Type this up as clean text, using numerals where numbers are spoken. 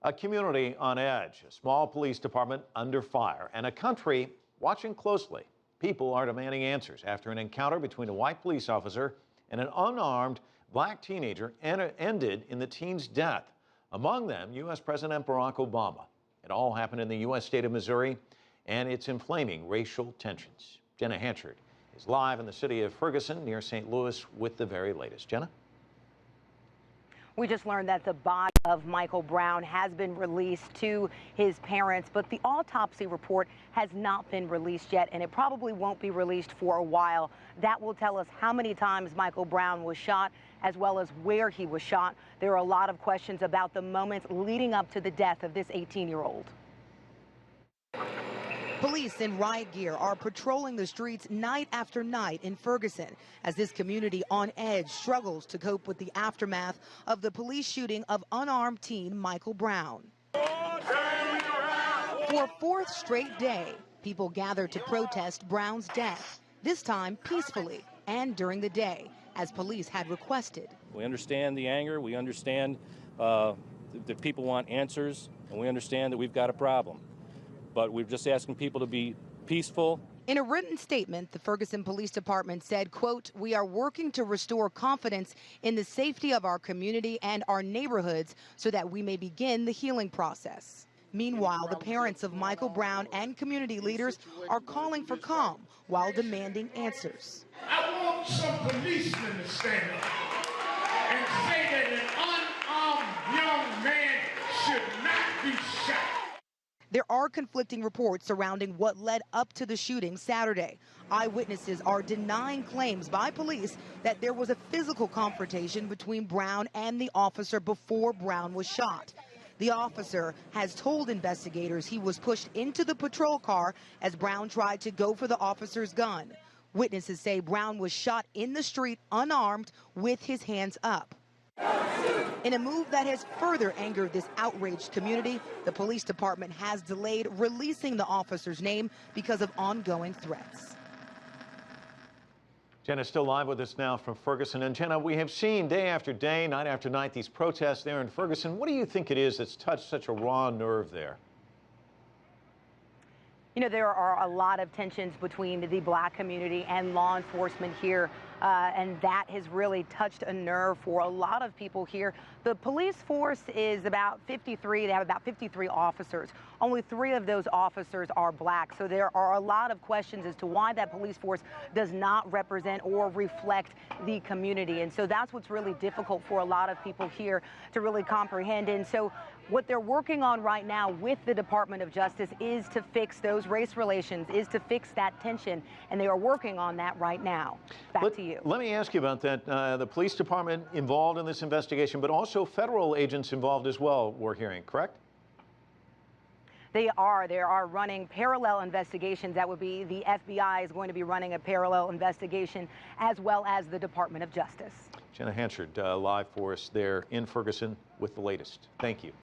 A community on edge, a small police department under fire, and a country watching closely. People are demanding answers after an encounter between a white police officer and an unarmed black teenager ended in the teen's death. Among them, U.S. President Barack Obama. It all happened in the U.S. state of Missouri, and it's inflaming racial tensions. Jenna Hanchard is live in the city of Ferguson near St. Louis with the very latest. Jenna? We just learned that the body of Michael Brown has been released to his parents, but the autopsy report has not been released yet, and it probably won't be released for a while. That will tell us how many times Michael Brown was shot, as well as where he was shot. There are a lot of questions about the moments leading up to the death of this 18-year-old. Police in riot gear are patrolling the streets night after night in Ferguson as this community on edge struggles to cope with the aftermath of the police shooting of unarmed teen Michael Brown. For a fourth straight day, people gather to protest Brown's death, this time peacefully and during the day, as police had requested. We understand the anger, we understand that people want answers, and we understand that we've got a problem. But we're just asking people to be peaceful. In a written statement, the Ferguson Police Department said, quote, "We are working to restore confidence in the safety of our community and our neighborhoods so that we may begin the healing process." Meanwhile, the parents of Michael Brown and community leaders are calling for calm while demanding answers. I want some policemen to stand up and say that an unarmed young man should not be shot. There are conflicting reports surrounding what led up to the shooting Saturday. Eyewitnesses are denying claims by police that there was a physical confrontation between Brown and the officer before Brown was shot. The officer has told investigators he was pushed into the patrol car as Brown tried to go for the officer's gun. Witnesses say Brown was shot in the street unarmed with his hands up. In a move that has further angered this outraged community, the police department has delayed releasing the officer's name because of ongoing threats. Jenna's still live with us now from Ferguson. And Jenna, we have seen day after day, night after night, these protests there in Ferguson. What do you think it is that's touched such a raw nerve there? You know, there are a lot of tensions between the black community and law enforcement here, and that has really touched a nerve for a lot of people here. The police force is about 53. They have about 53 officers. Only 3 of those officers are black. So there are a lot of questions as to why that police force does not represent or reflect the community. And so that's what's really difficult for a lot of people here to really comprehend. And so what they're working on right now with the Department of Justice is to fix those race relations, is to fix that tension, and they are working on that right now. Back to you. Let me ask you about that. The police department involved in this investigation, but also federal agents involved as well, we're hearing, correct? They are running parallel investigations. That would be the FBI is going to be running a parallel investigation, as well as the Department of Justice. Jenna Hanchard live for us there in Ferguson with the latest. Thank you.